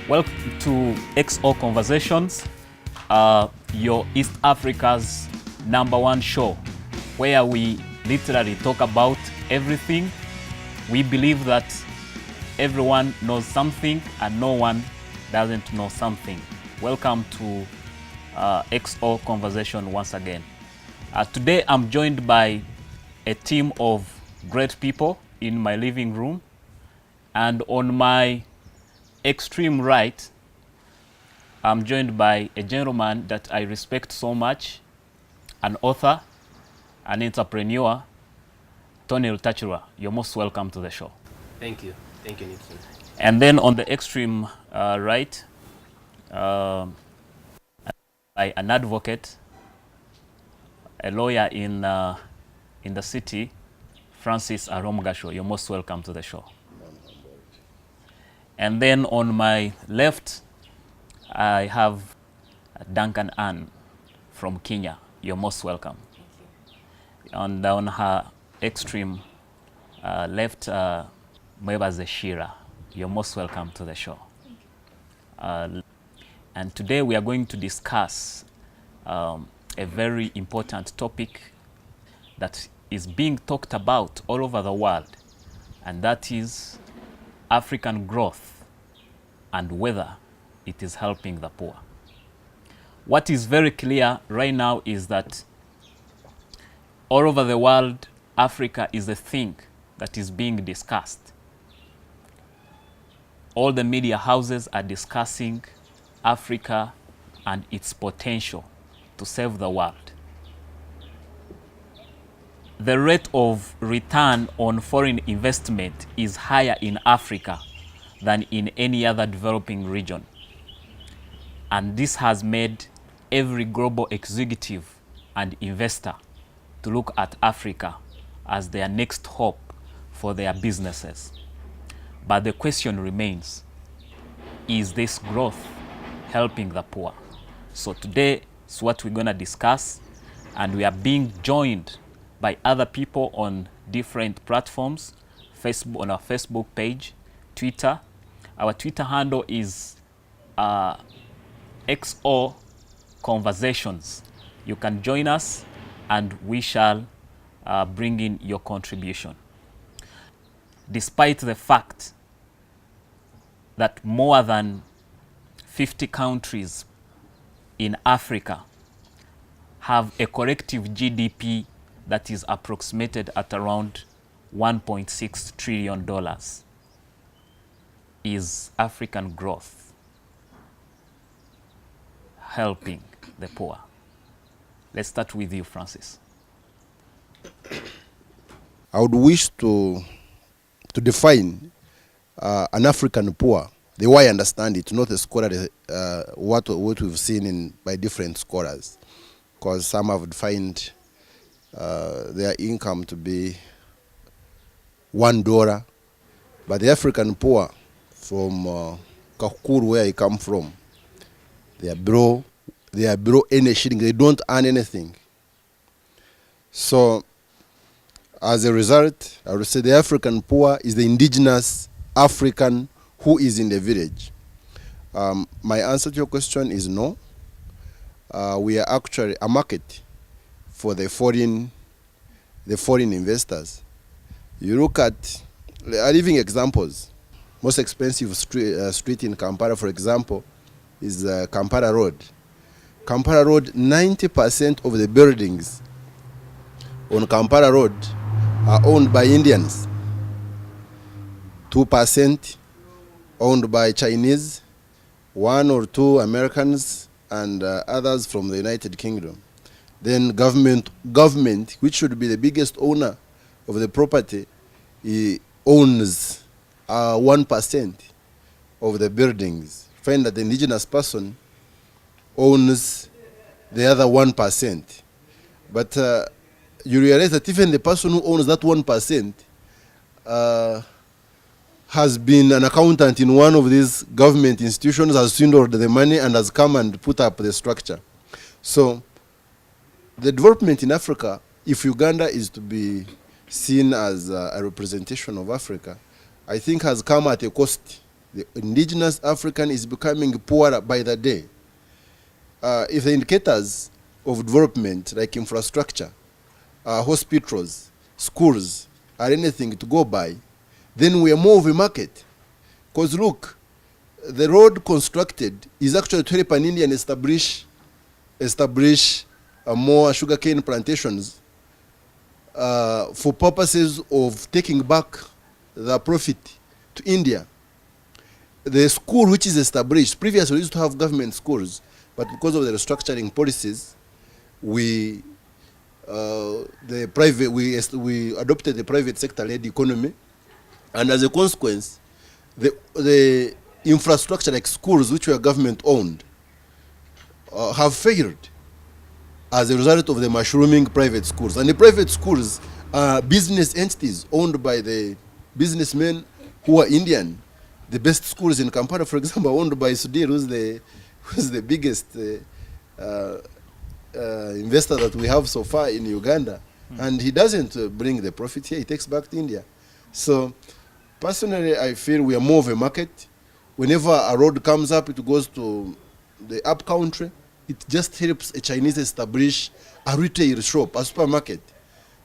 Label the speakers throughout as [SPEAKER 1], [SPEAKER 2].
[SPEAKER 1] Welcome to XO Conversations, your East Africa's #1 show, where we literally talk about everything. We believe that everyone knows something and no one doesn't know something. Welcome to XO Conversation once again. Today I'm joined by a team of great people in my living room, and on my extreme right, I'm joined by a gentleman that I respect so much, an author, an entrepreneur, Tony Lutachura. You're most welcome to the show.
[SPEAKER 2] Thank you. Thank you, Nixon.
[SPEAKER 1] And then on the extreme right, an advocate, a lawyer in the city, Francis Aromgasho. You're most welcome to the show. And then on my left, I have Duncan Ann from Kenya. You're most welcome. And on her extreme left, Mwebaze Shira. You're most welcome to the show. And today we are going to discuss a very important topic that is being talked about all over the world, and that is African growth and whether it is helping the poor. What is very clear right now is that all over the world, Africa is a thing that is being discussed. All the media houses are discussing Africa and its potential to save the world. The rate of return on foreign investment is higher in Africa than in any other developing region. And this has made every global executive and investor to look at Africa as their next hope for their businesses. But the question remains, is this growth helping the poor? So today is what we're going to discuss, and we are being joined by other people on different platforms, Facebook, on our Facebook page, Twitter. Our Twitter handle is XO Conversations. You can join us and we shall bring in your contribution. Despite the fact that more than 50 countries in Africa have a collective GDP that is approximated at around $1.6 trillion, is African growth helping the poor? Let's start with you, Francis.
[SPEAKER 3] I would wish to define an African poor the way I understand it, not a scholar, what we've seen by different scholars, because some have defined their income to be $1, but the African poor from Kakuru, where I come from, they are below any shilling. They don't earn anything. So as a result, I would say the African poor is the indigenous African who is in the village. My answer to your question is no. We are actually a market for the foreign investors. You look at living examples. Most expensive street in Kampala, for example, is Kampala Road. Kampala Road, 90% of the buildings on Kampala Road are owned by Indians. 2% owned by Chinese, 1 or 2 Americans, and others from the United Kingdom. Then government, which should be the biggest owner of the property, owns 1% of the buildings. Find that the indigenous person owns the other 1%. But you realize that even the person who owns that 1% has been an accountant in one of these government institutions, has swindled the money and has come and put up the structure. So the development in Africa, if Uganda is to be seen as a representation of Africa, I think has come at a cost The indigenous African is becoming poorer by the day. If the indicators of development, like infrastructure, hospitals, schools, are anything to go by, then we are more of a market. Because look, the road constructed is actually to help an Indian establish more sugarcane plantations for purposes of taking back the profit to India. The school which is established, previously we used to have government schools, but because of the restructuring policies, we adopted the private sector-led economy, and as a consequence, the infrastructure like schools which were government-owned have failed as a result of the mushrooming private schools. And the private schools are business entities owned by the businessmen who are Indian. The best schools in Kampala, for example, are owned by Sudhir, who's the biggest investor that we have so far in Uganda. And he doesn't bring the profit here, he takes back to India. So personally, I feel we are more of a market. Whenever a road comes up, it goes to the up country. It just helps a Chinese establish a retail shop, a supermarket.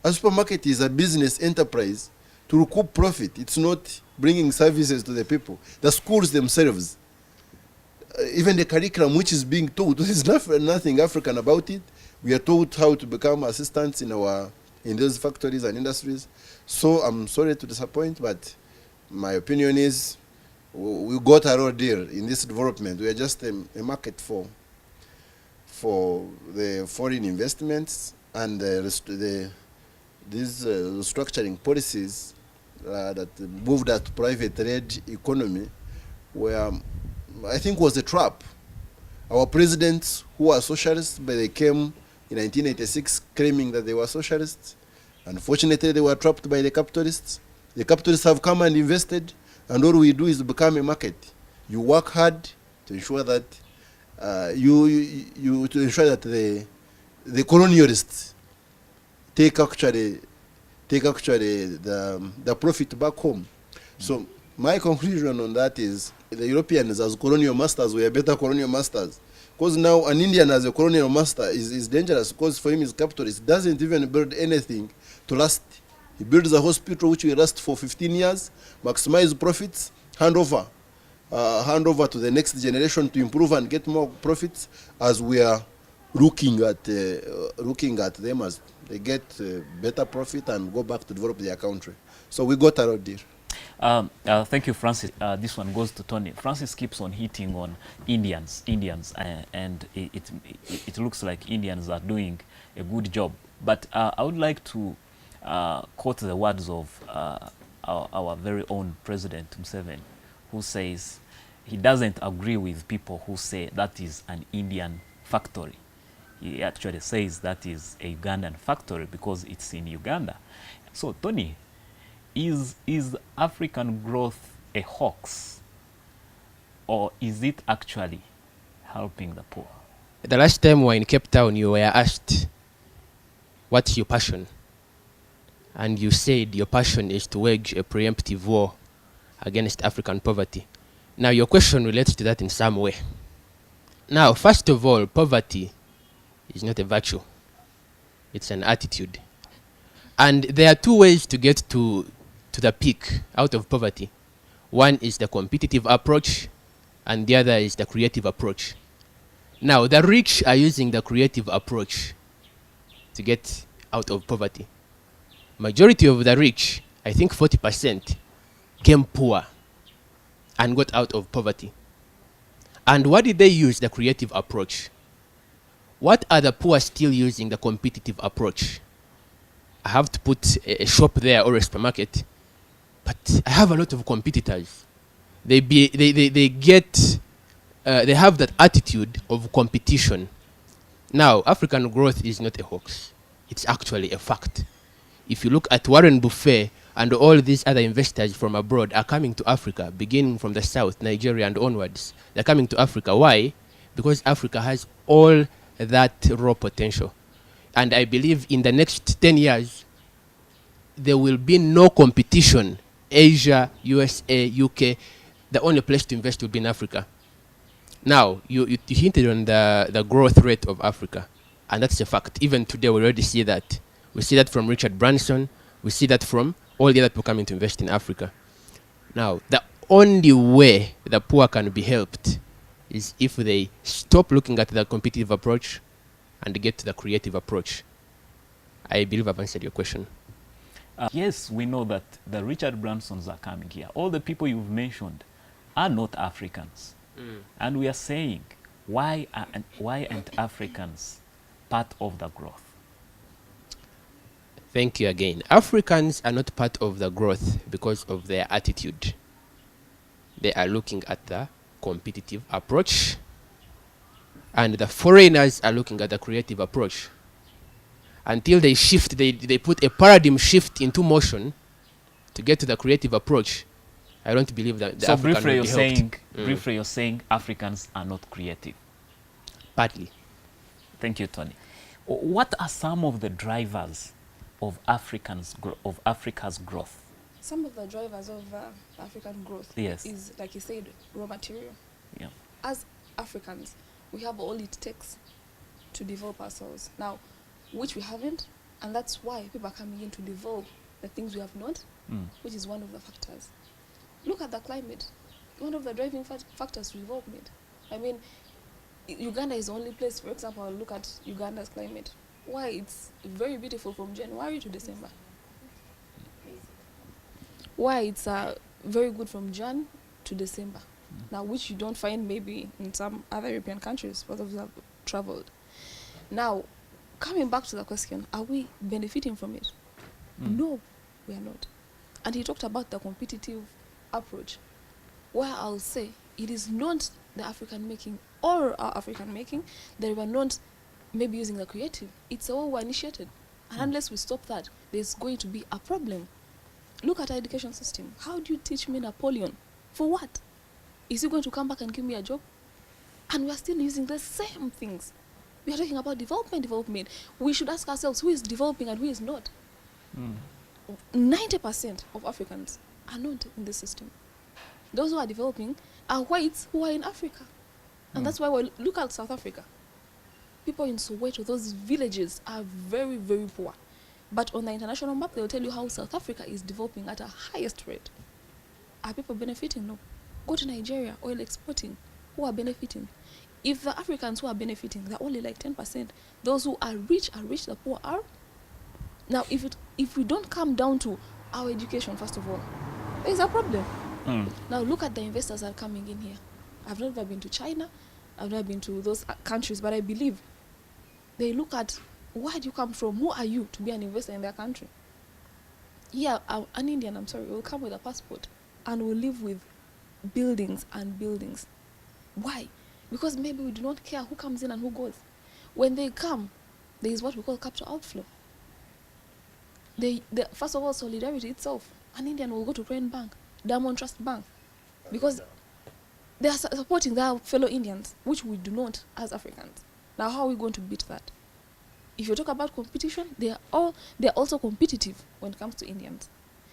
[SPEAKER 3] A supermarket is a business enterprise to recoup profit. It's not bringing services to the people. The schools themselves, even the curriculum which is being taught, there's nothing African about it. We are taught how to become assistants in those factories and industries. So I'm sorry to disappoint, but my opinion is we got a raw deal in this development. We are just a market for the foreign investments, and these restructuring policies that moved us to private-led economy, where I think was a trap. Our presidents who are socialists, but they came in 1986 claiming that they were socialists. Unfortunately, they were trapped by the capitalists. The capitalists have come and invested, and all we do is become a market. You work hard to ensure that the colonialists take actually the profit back home. So my conclusion on that is the Europeans as colonial masters were better colonial masters. Because now an Indian as a colonial master is dangerous, because for him he's capitalist. He doesn't even build anything to last. He builds a hospital which will last for 15 years, maximize profits, hand over to the next generation to improve and get more profits, as we are looking at them as they get better profit and go back to develop their country. So we got a lot deal.
[SPEAKER 1] Thank you, Francis. This one goes to Tony. Francis keeps on hitting on Indians, and it looks like Indians are doing a good job. But I would like to quote the words of our very own President Museveni, who says he doesn't agree with people who say that is an Indian factory. He actually says that is a Ugandan factory because it's in Uganda. So, Tony, is African growth a hoax, or is it actually helping the poor?
[SPEAKER 2] The last time we were in Cape Town, you were asked, what's your passion? And you said your passion is to wage a preemptive war against African poverty. Now, your question relates to that in some way. Now, first of all, poverty is not a virtue. It's an attitude. And there are two ways to get to the peak out of poverty. One is the competitive approach, and the other is the creative approach. Now, the rich are using the creative approach to get out of poverty. Majority of the rich, I think 40%, came poor and got out of poverty. And what did they use? The creative approach. What are the poor still using? The competitive approach. I have to put a shop there or a supermarket, but I have a lot of competitors. They have that attitude of competition. Now, African growth is not a hoax. It's actually a fact. If you look at Warren Buffett and all these other investors from abroad are coming to Africa, beginning from the south, Nigeria and onwards. They're coming to Africa. Why? Because Africa has all that raw potential. And I believe in the next 10 years, there will be no competition. Asia, USA, UK, the only place to invest would be in Africa. Now, you hinted on the growth rate of Africa, and that's a fact. Even today, we already see that. We see that from Richard Branson. We see that from all the other people coming to invest in Africa. Now, the only way the poor can be helped is if they stop looking at the competitive approach and get to the creative approach. I believe I've answered your question.
[SPEAKER 1] Yes, we know that the Richard Bransons are coming here. All the people you've mentioned are not Africans. And we are saying, why aren't Africans part of the growth?
[SPEAKER 2] Thank you again. Africans are not part of the growth because of their attitude. They are looking at the competitive approach, and the foreigners are looking at the creative approach. Until they shift, they put a paradigm shift into motion to get to the creative approach. I don't believe that the
[SPEAKER 1] So
[SPEAKER 2] African
[SPEAKER 1] briefly,
[SPEAKER 2] will be helped.
[SPEAKER 1] briefly you're saying Africans are not creative.
[SPEAKER 2] Partly.
[SPEAKER 1] Thank you, Tony. What are some of the drivers of Africa's growth?
[SPEAKER 4] Some of the drivers of African growth is, like you said, raw material.
[SPEAKER 1] Yeah.
[SPEAKER 4] As Africans, we have all it takes to develop ourselves. Now, which we haven't, and that's why people are coming in to develop the things we have not, which is one of the factors. Look at the climate. One of the driving factors to development. I mean, Uganda is the only place, for example, look at Uganda's climate. Why? It's very beautiful from January to December. Why? It's very good from Jan to December. Now, which you don't find maybe in some other European countries, for those who have traveled. Now, coming back to the question, are we benefiting from it? No, we are not. And he talked about the competitive approach, where I'll say it is not the African making or our African making that we are not maybe using the creative. It's all we initiated. And unless we stop that, there's going to be a problem. Look at our education system. How do you teach me Napoleon? For what? Is he going to come back and give me a job? And we are still using the same things. We are talking about development. We should ask ourselves who is developing and who is not. 90% of Africans are not in this system. Those who are developing are whites who are in Africa. And that's why we look at South Africa. People in Soweto, those villages are very, very poor. But on the international map, they'll tell you how South Africa is developing at a highest rate. Are people benefiting? No. Go to Nigeria, oil exporting. Who are benefiting? If the Africans who are benefiting, they're only like 10%. Those who are rich, the poor are. Now, if we don't come down to our education, first of all, there's a problem. Now, look at the investors that are coming in here. I've never been to China. I've never been to those countries, but I believe they look at where do you come from? Who are you to be an investor in their country? Yeah, an Indian, I'm sorry, will come with a passport and will live with buildings and buildings. Why? Because maybe we do not care who comes in and who goes. When they come, there is what we call capital outflow. First of all, solidarity itself. An Indian will go to Prime Bank, Diamond Trust Bank, because they are supporting their fellow Indians, which we do not as Africans. Now, how are we going to beat that? If you talk about competition, they are also competitive when it comes to Indians.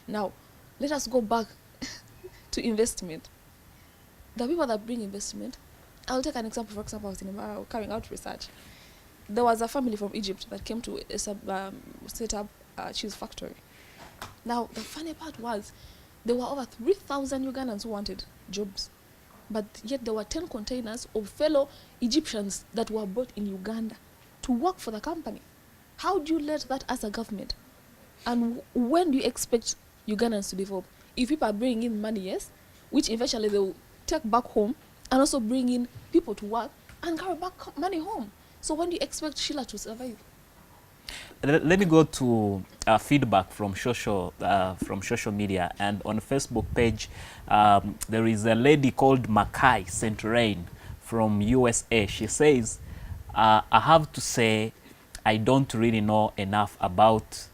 [SPEAKER 4] Now, let us go back to investment. The people that bring investment, I'll take an example. For example, I was carrying out research. There was a family from Egypt that came to set up a cheese factory. Now, the funny part was there were over 3,000 Ugandans who wanted jobs. But yet there were 10 containers of fellow Egyptians that were brought in Uganda to work for the company. How do you let that as a government? And when do you expect Ugandans to develop? If people are bringing in money, yes, which eventually they will take back home and also bring in people to work and carry back money home. So when do you expect Sheila to survive?
[SPEAKER 1] Let me go to feedback from social media. And on the Facebook page, there is a lady called Makai Centrain from USA. She says, I have to say, I don't really know enough about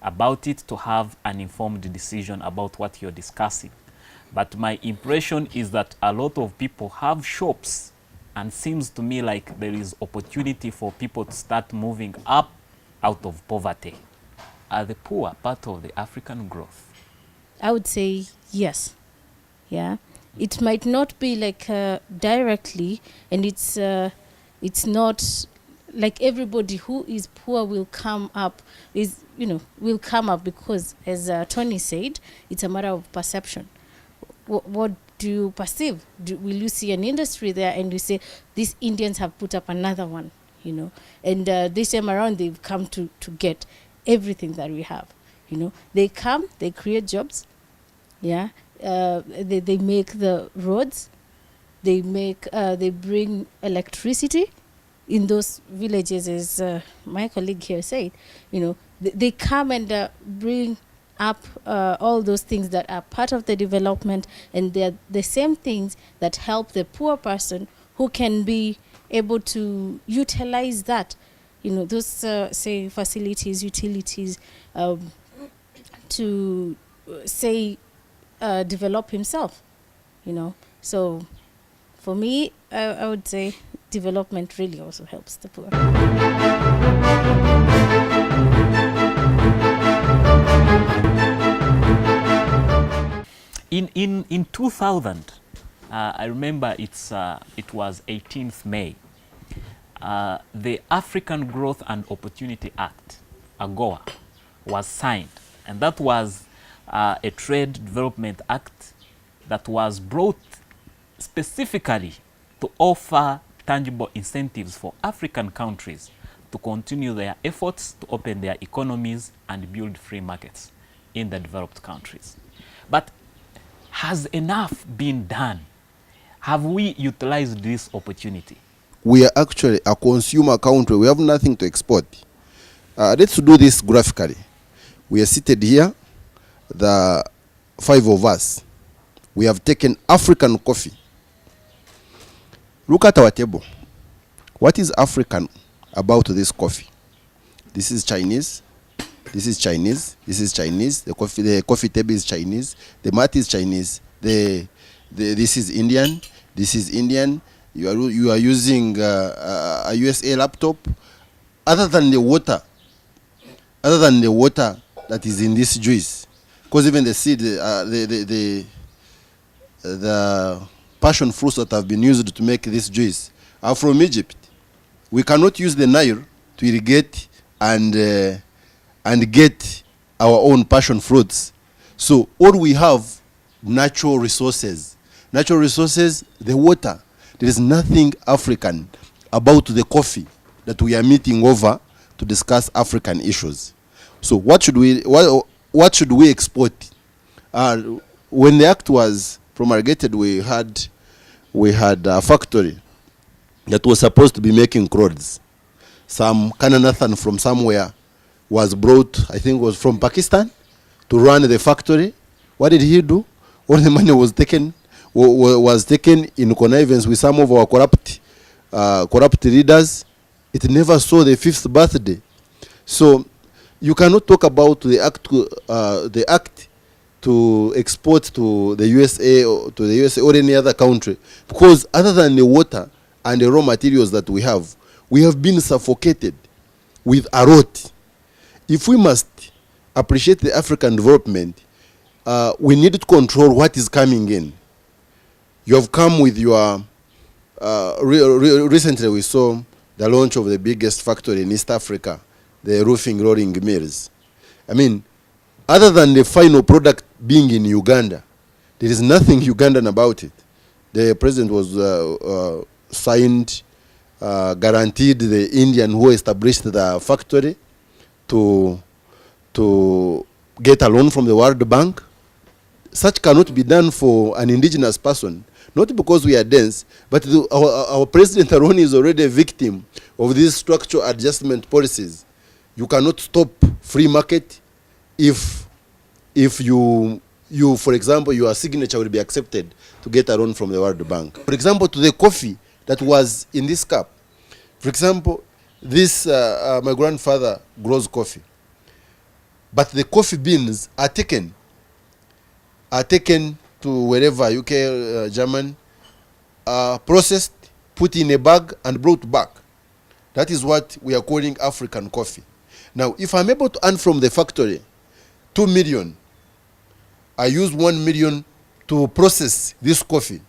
[SPEAKER 1] it to have an informed decision about what you're discussing. But my impression is that a lot of people have shops, and seems to me like there is opportunity for people to start moving up out of poverty. Are the poor part of the African growth?
[SPEAKER 5] I would say yes. Yeah. it might not be like directly, and it's not like everybody who is poor will come up, will come up, because as Tony said, it's a matter of perception. What do you perceive? Will you see an industry there and you say, these Indians have put up another one, and this time around they've come to get everything that we have, They come, they create jobs, yeah. They make the roads, they bring electricity in those villages, as my colleague here said. They come and bring up all those things that are part of the development, and they're the same things that help the poor person who can be able to utilize that, those say facilities, utilities, to say develop himself, So for me, I would say development really also helps the poor.
[SPEAKER 1] In 2000, I remember it was 18th May, the African Growth and Opportunity Act, AGOA, was signed, and that was a trade development act that was brought specifically to offer tangible incentives for African countries to continue their efforts to open their economies and build free markets in the developed countries. But has enough been done? Have we utilized this opportunity?
[SPEAKER 3] We are actually a consumer country. We have nothing to export. Let's do this graphically. We are seated here, the 5 of us. We have taken African coffee. Look at our table. What is African about this coffee? This is Chinese. This is Chinese. This is Chinese. The coffee table is Chinese. The mat is Chinese. This is Indian. This is Indian. You are using a USA laptop. Other than the water that is in this juice, because even the seed, the passion fruits that have been used to make this juice are from Egypt. We cannot use the Nile to irrigate and get our own passion fruits. So all we have, natural resources. Natural resources, the water. There is nothing African about the coffee that we are meeting over to discuss African issues. So what should we export? When the act was promulgated, we had a factory that was supposed to be making clothes. Some Kananathan from somewhere was brought, I think it was from Pakistan, to run the factory. What did he do? All the money was taken in connivance with some of our corrupt leaders. It never saw the 5th birthday. So you cannot talk about the act to export to the USA or any other country, because other than the water and the raw materials that we have been suffocated with a rot. If we must appreciate the African development, we need to control what is coming in. You have come with your recently we saw the launch of the biggest factory in East Africa, the roofing rolling mills. I mean, other than the final product being in Uganda, there is nothing Ugandan about it. The president was signed, guaranteed the Indian who established the factory to get a loan from the World Bank. Such cannot be done for an indigenous person, not because we are dense, but our president Aroni is already a victim of these structural adjustment policies. You cannot stop free market if you for example, your signature will be accepted to get a loan from the World Bank. For example, to the coffee that was in this cup. For example, this my grandfather grows coffee, but the coffee beans are taken to wherever, UK, German, processed, put in a bag and brought back. That is what we are calling African coffee. Now, if I'm able to earn from the factory 2 million, I use 1 million to process this coffee,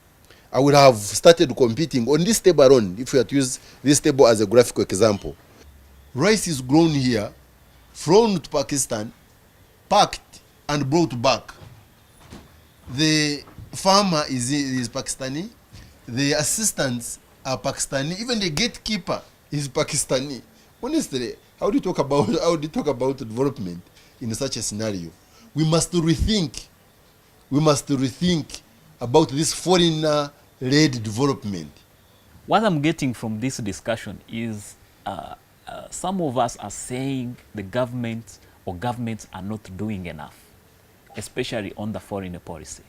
[SPEAKER 3] I would have started competing on this table alone, if we had to use this table as a graphical example. Rice is grown here, flown to Pakistan, packed and brought back. The farmer is Pakistani, the assistants are Pakistani, even the gatekeeper is Pakistani. Honestly, how do you talk about development in such a scenario? We must rethink about this foreigner-led development.
[SPEAKER 1] What I'm getting from this discussion is some of us are saying the government or governments are not doing enough, especially on the foreign policy.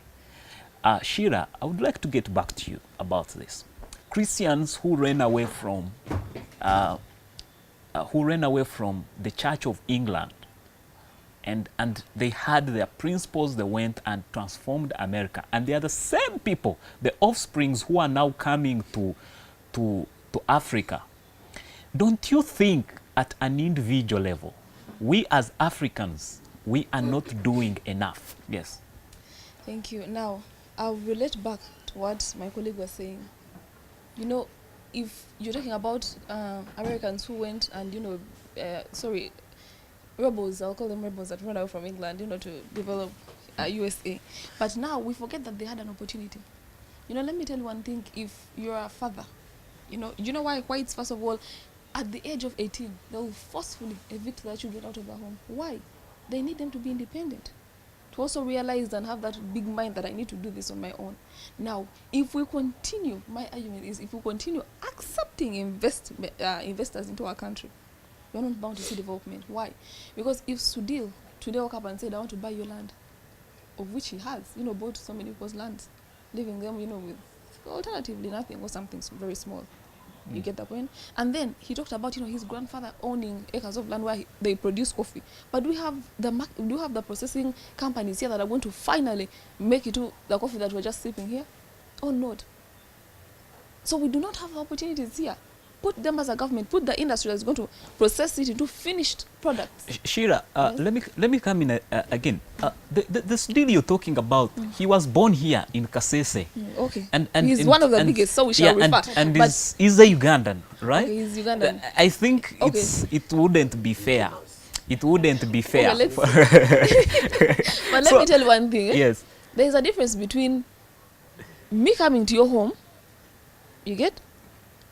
[SPEAKER 1] Shira, I would like to get back to you about this. Christians who ran away from the Church of England, and they had their principles, they went and transformed America, and they are the same people, the offsprings who are now coming to Africa. Don't you think at an individual level, we as Africans, we are not doing enough? Yes.
[SPEAKER 4] Thank you. Now, I'll relate back to what my colleague was saying. You know, if you're talking about Americans who went and, rebels, I'll call them rebels that ran away from England, to develop USA. But now we forget that they had an opportunity. Let me tell you one thing. If you're a father, you know why whites, first of all, at the age of 18, they will forcefully evict their children out of their home. Why? They need them to be independent, to also realize and have that big mind that I need to do this on my own. Now, if we continue, my argument is, if we continue accepting investors into our country, we're not bound to see development. Why? Because if Sudil today woke up and said, I want to buy your land, of which he has, bought so many people's lands, leaving them, with alternatively nothing or something very small. You get the point? And then he talked about, his grandfather owning acres of land where they produce coffee. But do we have the processing companies here that are going to finally make it to the coffee that we're just sipping here? Or not? So we do not have opportunities here. Put them as a government, put the industry that's going to process it into finished products.
[SPEAKER 1] Shira,
[SPEAKER 4] yes.
[SPEAKER 1] let me come in again. The deal you're talking about, he was born here in Kasese.
[SPEAKER 4] Okay.
[SPEAKER 1] And
[SPEAKER 4] he's one of the biggest, so we shall refer.
[SPEAKER 1] And he's a Ugandan, right?
[SPEAKER 4] Okay, he's Ugandan.
[SPEAKER 1] I think it wouldn't be fair. It wouldn't be fair.
[SPEAKER 4] Okay, but let me tell you one thing.
[SPEAKER 1] Yes.
[SPEAKER 4] There's a difference between me coming to your home, you get,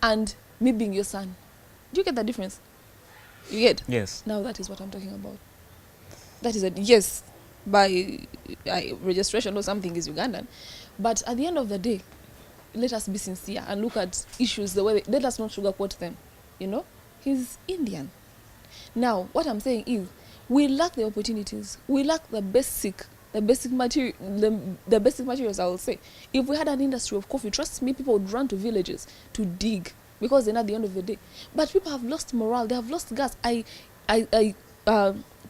[SPEAKER 4] and me being your son. Do you get the difference? You get?
[SPEAKER 1] Yes.
[SPEAKER 4] Now that is what I'm talking about. That is yes, by registration or something is Ugandan. But at the end of the day, let us be sincere and look at issues the way let us not sugarcoat them. He's Indian. Now, what I'm saying is, we lack the opportunities. We lack the basic materials, I will say. If we had an industry of coffee, trust me, people would run to villages to dig, because then at the end of the day. But people have lost morale. They have lost gas. I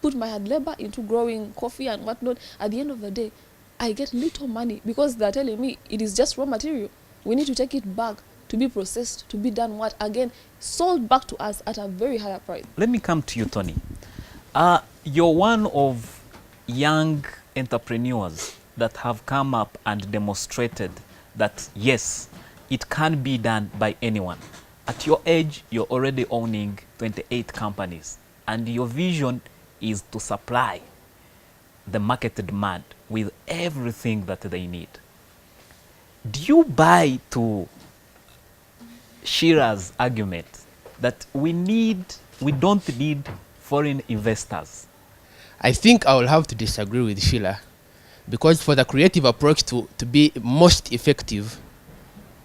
[SPEAKER 4] put my hard labor into growing coffee and whatnot. At the end of the day, I get little money because they're telling me it is just raw material. We need to take it back to be processed, to be done what? Again, sold back to us at a very higher price.
[SPEAKER 1] Let me come to you, Tony. You're one of young entrepreneurs that have come up and demonstrated that, yes, it can be done by anyone. At your age, you're already owning 28 companies, and your vision is to supply the market demand with everything that they need. Do you buy to Shira's argument that we don't need foreign investors?
[SPEAKER 2] I think I will have to disagree with Sheila, because for the creative approach to be most effective,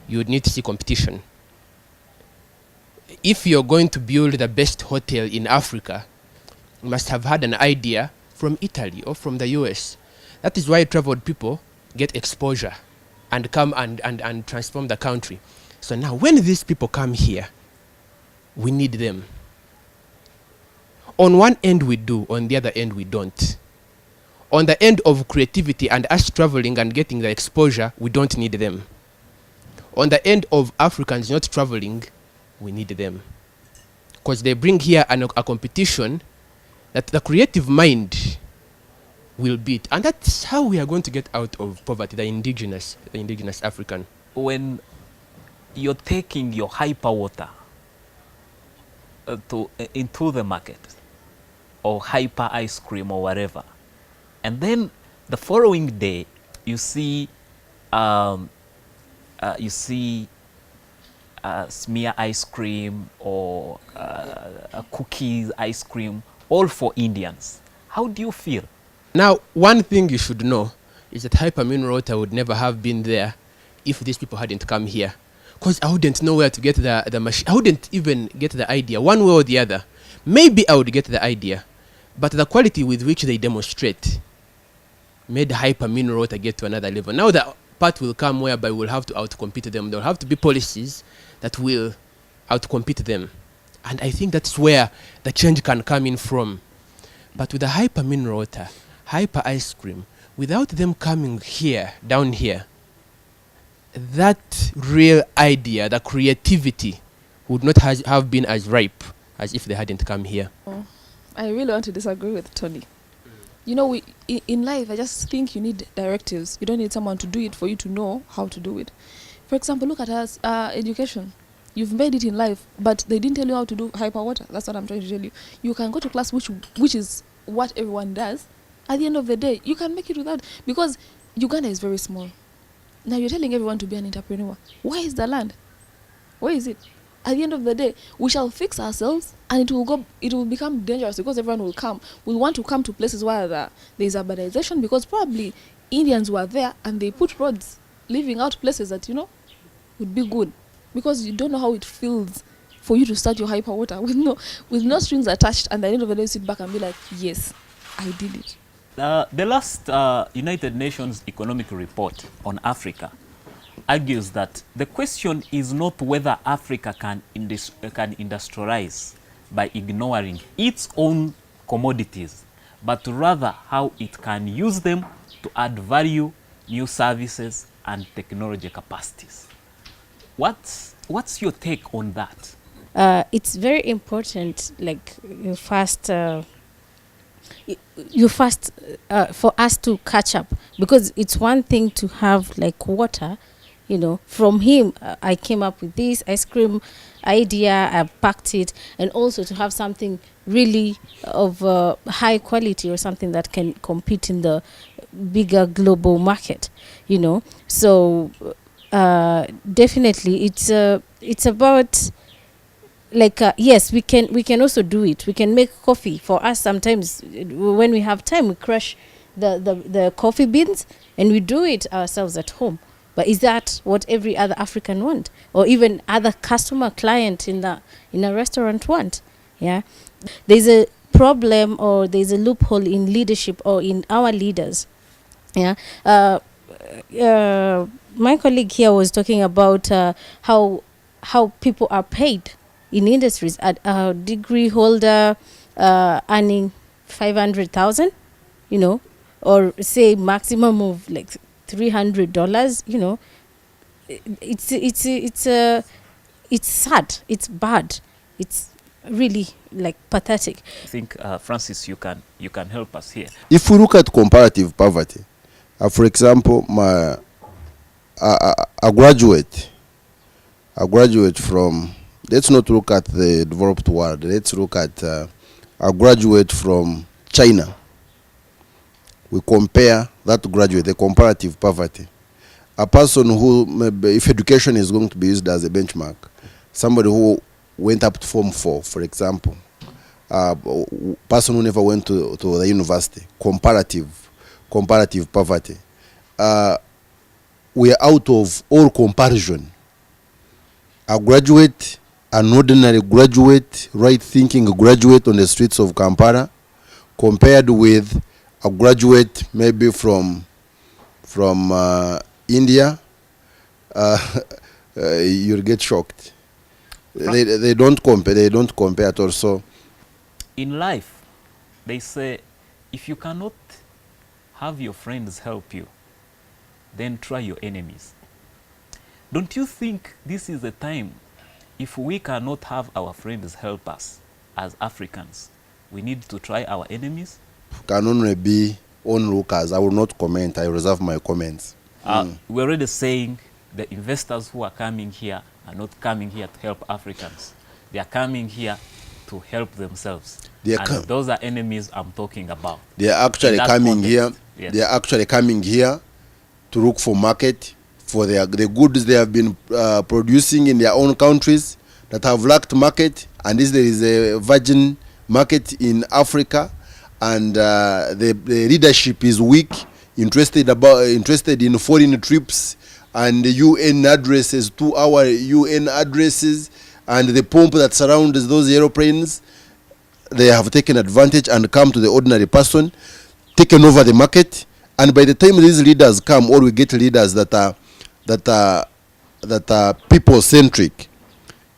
[SPEAKER 2] you would need to see competition. If you're going to build the best hotel in Africa, you must have had an idea from Italy or from the US. That is why traveled people get exposure and come and transform the country. So now when these people come here, we need them. On one end we do, on the other end we don't. On the end of creativity and us traveling and getting the exposure, we don't need them. On the end of Africans not traveling, we need them. Because they bring here a competition that the creative mind will beat. And that's how we are going to get out of poverty, the indigenous African.
[SPEAKER 1] When you're taking your hyper water into the market, or hyper ice cream or whatever, and then the following day you see smear ice cream or cookies ice cream, all for Indians. How do you feel?
[SPEAKER 2] Now, one thing you should know is that hyper mineral water would never have been there if these people hadn't come here. Because I wouldn't know where to get the machine. I wouldn't even get the idea, one way or the other. Maybe I would get the idea, but the quality with which they demonstrate made hyper mineral water get to another level. Now the part will come whereby we'll have to outcompete them. There will have to be policies that will outcompete them. And I think that's where the change can come in from. But with the hyper mineral water, hyper ice cream, without them coming here, down here, that real idea, the creativity, would not have been as ripe as if they hadn't come here.
[SPEAKER 4] I really want to disagree with Tony. You know, in life, I just think you need directives. You don't need someone to do it for you to know how to do it. For example, look at us, education. You've made it in life, but they didn't tell you how to do hyper water. That's what I'm trying to tell you. You can go to class, which is what everyone does. At the end of the day, you can make it without, because Uganda is very small. Now you're telling everyone to be an entrepreneur. Where is the land? Where is it? At the end of the day, we shall fix ourselves, and it will become dangerous because everyone will want to come to places where there is urbanization, because probably Indians were there and they put roads, leaving out places that, would be good, because you don't know how it feels for you to start your hyper water with no strings attached, and at the end of the day you sit back and be like, yes, I did it.
[SPEAKER 1] The last United Nations Economic Report on Africa argues that the question is not whether Africa can industrialize by ignoring its own commodities, but rather how it can use them to add value, new services, and technology capacities. What's your take on that?
[SPEAKER 5] It's very important, like for us to catch up, because it's one thing to have like water, from him I came up with this ice cream idea, I packed it, and also to have something really of high quality, or something that can compete in the bigger global market, so definitely it's about, like yes, we can also do it. We can make coffee. For us, sometimes when we have time, we crush the coffee beans and we do it ourselves at home. But is that what every other African want, or even other client in a restaurant want? Yeah, there's a problem, or there's a loophole in leadership, or in our leaders. Yeah, my colleague here was talking about how people are paid in industries. A degree holder earning 500,000, or say maximum of like $300, it's sad, it's bad, it's really like pathetic.
[SPEAKER 1] I think Francis, you can help us here.
[SPEAKER 3] If we look at comparative poverty, for example, a graduate from, let's not look at the developed world, let's look at a graduate from China. We compare that graduate, the comparative poverty. A person who, maybe if education is going to be used as a benchmark, somebody who went up to Form 4, for example, person who never went to the university, comparative poverty. We are out of all comparison. A graduate, an ordinary graduate, right-thinking graduate on the streets of Kampala, compared with a graduate maybe from India, you'll get shocked. They don't compare at all. So
[SPEAKER 1] in life, they say, if you cannot have your friends help you, then try your enemies. Don't you think this is the time, if we cannot have our friends help us as Africans, we need to try our enemies?
[SPEAKER 3] Can only be onlookers. I will not comment. I reserve my comments.
[SPEAKER 1] We're already saying the investors who are coming here are not coming here to help Africans. They are coming here to help themselves. And those are enemies I'm talking about.
[SPEAKER 3] They are actually coming here.
[SPEAKER 1] Yes.
[SPEAKER 3] They are actually coming here to look for market for the goods they have been producing in their own countries that have lacked market. And there is a virgin market in Africa, and the leadership is weak, interested in foreign trips and UN addresses, 2-hour UN addresses, and the pomp that surrounds those aeroplanes. They have taken advantage and come to the ordinary person, taken over the market, and by the time these leaders come, or we get leaders that are people-centric,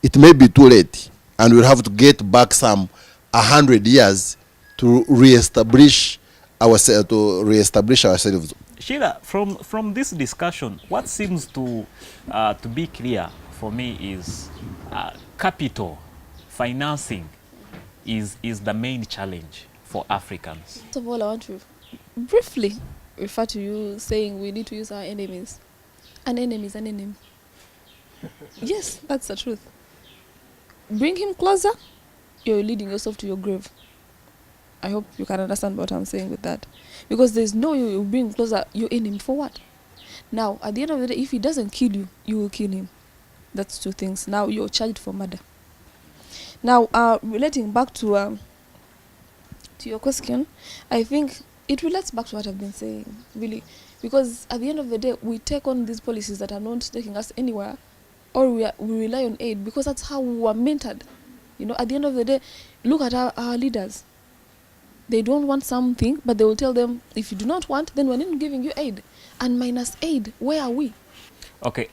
[SPEAKER 3] it may be too late, and we'll have to get back some 100 years to reestablish ourselves.
[SPEAKER 1] Sheila, from this discussion, what seems to be clear for me is capital, financing is the main challenge for Africans.
[SPEAKER 4] First of all, I want to briefly refer to you saying we need to use our enemies. An enemy is an enemy. Yes, that's the truth. Bring him closer, you're leading yourself to your grave. I hope you can understand what I'm saying with that. Because there's no you bring closer your enemy for what? Now, at the end of the day, if he doesn't kill you, you will kill him. That's two things. Now you're charged for murder. Now, relating back to your question, I think it relates back to what I've been saying, really. Because at the end of the day, we take on these policies that are not taking us anywhere, or we rely on aid, because that's how we were mentored. You know, at the end of the day, look at our leaders. They don't want something, but they will tell them, if you do not want, then we're not giving you aid. And minus aid, where are we?
[SPEAKER 1] Okay,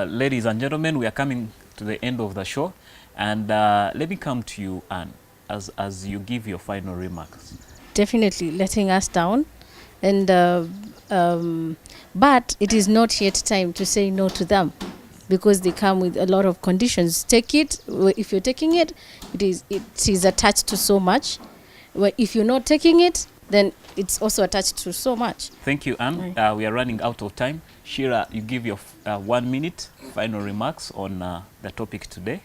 [SPEAKER 1] ladies and gentlemen, we are coming to the end of the show. And let me come to you, Anne, as you give your final remarks.
[SPEAKER 5] Definitely letting us down. And but it is not yet time to say no to them, because they come with a lot of conditions. Take it. If you're taking it, it is attached to so much. Well, if you're not taking it, then it's also attached to so much.
[SPEAKER 1] Thank you, Anne. We are running out of time. Shira, you give your 1 minute final remarks on the topic today.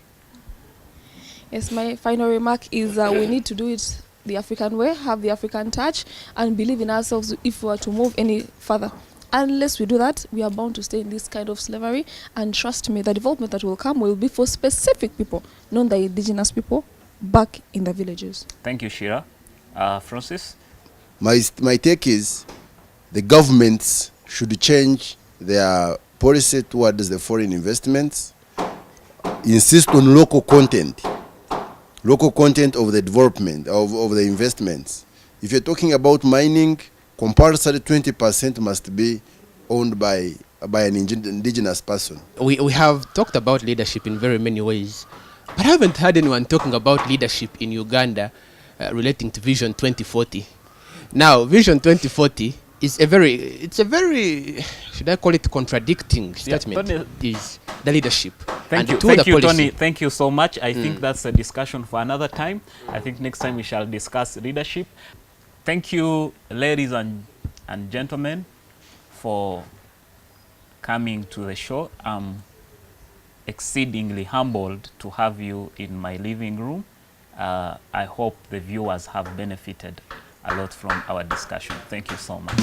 [SPEAKER 4] Yes, my final remark is we need to do it the African way, have the African touch, and believe in ourselves if we are to move any further. Unless we do that, we are bound to stay in this kind of slavery. And trust me, the development that will come will be for specific people, not the indigenous people back in the villages.
[SPEAKER 1] Thank you, Shira. Francis?
[SPEAKER 3] My take is the governments should change their policy towards the foreign investments, insist on local content of the development, of the investments. If you're talking about mining, compulsory 20% must be owned by an indigenous person.
[SPEAKER 2] We have talked about leadership in very many ways, but I haven't heard anyone talking about leadership in Uganda relating to Vision 2040. Now, Vision 2040 is a very, should I call it contradicting statement,
[SPEAKER 1] Tony,
[SPEAKER 2] is the leadership.
[SPEAKER 1] Thank you, Tony. Thank you so much. I think that's a discussion for another time. I think next time we shall discuss leadership. Thank you, ladies and gentlemen, for coming to the show. I'm exceedingly humbled to have you in my living room. I hope the viewers have benefited a lot from our discussion. Thank you so much.